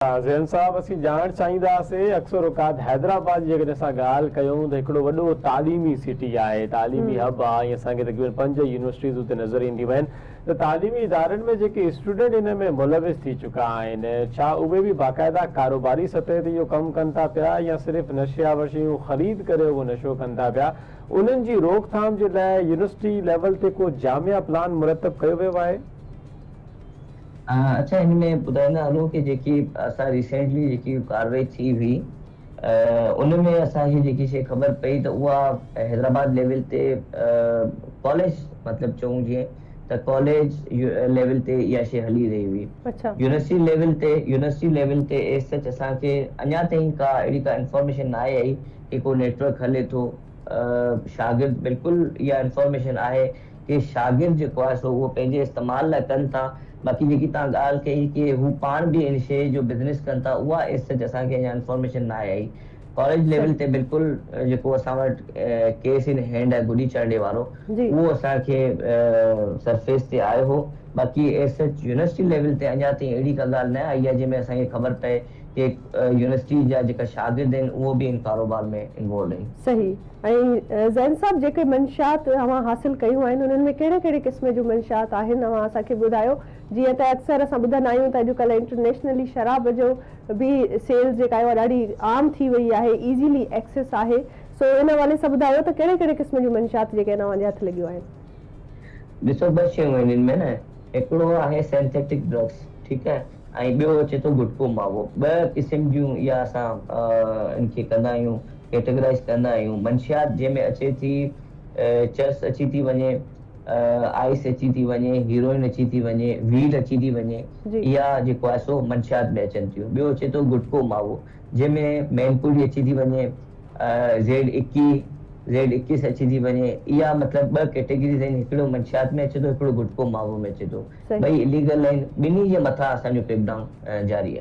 ज़ैन साहब असीं ॼाणणु चाहींदासीं अक्सर औकात हैदराबाद जी अगरि असां ॻाल्हि कयूं त हिकिड़ो वॾो तालीमी सिटी आहे, तालीमी हब आहे। असांखे तक़रीबन 5 यूनिवर्सिटीज़ उते नज़र ईंदियूं आहिनि। त तालीमी इदारनि में जेके स्टूडेंट इन में मुलविस थी चुका आहिनि, छा उहे बि बाक़ाइदा कारोबारी सतह ते इहो कमु कनि था पिया या सिर्फ़ु नशियावर शयूं ख़रीद करे उहो नशो कनि था पिया? उन्हनि जी रोकथाम जे लाइ यूनिवर्सिटी लेवल ते को जामिया प्लान मुरतब कयो वियो आहे? अच्छा, इनमें ॿुधाईंदा हलूं कि जेकी असां रिसेंटली जेकी कार्रवाई थी हुई उनमें असांखे जेकी शइ ख़बर पई त उहा हैदराबाद लेवल ते कॉलेज मतलब चऊं जीअं त कॉलेज लेवल ते इहा शइ हली रही हुई। अच्छा। यूनिवर्सिटी लेवल ते एज सच असांखे अञा ताईं अहिड़ी का इंफॉर्मेशन न आहे आई कि को नेटवर्क हले थो। शागिर्द बिल्कुलु इहा इंफॉर्मेशन आहे कि शागिर्द जेको आहे सो उहो पंहिंजे इस्तेमाल लाइ कनि था। बाक़ी जेकी तव्हां ॻाल्हि कई कि हू पाण बि इन शइ जो बिज़नेस कनि था, उहा एज सच असांखे अञा इंफॉर्मेशन न आहे आई। कॉलेज लेवल ते बिल्कुलु जेको असां वटि केस इन हैंड आहे गुडी चढ़े वारो, उहो असांखे सरफेस ते आयो हो। बाक़ी एज सच यूनिवर्सिटी लेवल ते अञा ताईं अहिड़ी का ॻाल्हि न आई आहे जंहिंमें असांखे ख़बर पए कि यूनिवर्सिटी जा जेका शागिर्द आहिनि उहो बि इन कारोबार में इन्वॉल्व आहिनि। सही। ऐं ज़ैन साहब, जेके मंशात अवां हासिल कयूं आहिनि उन्हनि में कहिड़े कहिड़े क़िस्म जूं मंशात आहिनि, अवां असांखे ॿुधायो? जीअं त अक्सर असां ॿुधंदा आहियूं त अॼुकल्ह इंटरनेशनली शराब जो बि सेल्स जेका आहे उहा ॾाढी आम थी वई आहे, इज़ीली एक्सेस आहे। सो इन हवाले सां ॿुधायो त कहिड़े कहिड़े क़िस्म जूं मंशात जेके आहिनि अव्हांजे हथ लॻियूं आहिनि? ॾिसो, ॿ शयूं आहिनि इनमें न। हिकिड़ो आहे सिंथेटिक ड्रग्स, ठीकु आहे, ऐं ॿियो अचे थो गुटको मावो। ॿ क़िस्म जूं इहा असां इनखे कंदा आहियूं, कैटेगराइज़ कंदा आहियूं। मंशियात जंहिंमें अचे थी चर्स अची थी वञे, आइस अची थी वञे, हीरोइन अची थी वञे, वीड अची थी वञे, इहा जेको आहे सो मंशियात में अचनि थियूं। ॿियो अचे थो गुटको मावो जंहिंमें मैनपुरी अची थी वञे, Z21 अची थी वञे। इहा मतिलबु ॿ कैटेगरीज़ आहिनि, हिकिड़ो मंशियात में अचे थो, हिकिड़ो गुटको मावो में अचे थो। ॿई इलीगल आहिनि, ॿिन्ही जे मथां असांजो क्रेकडाउन जारी आहे।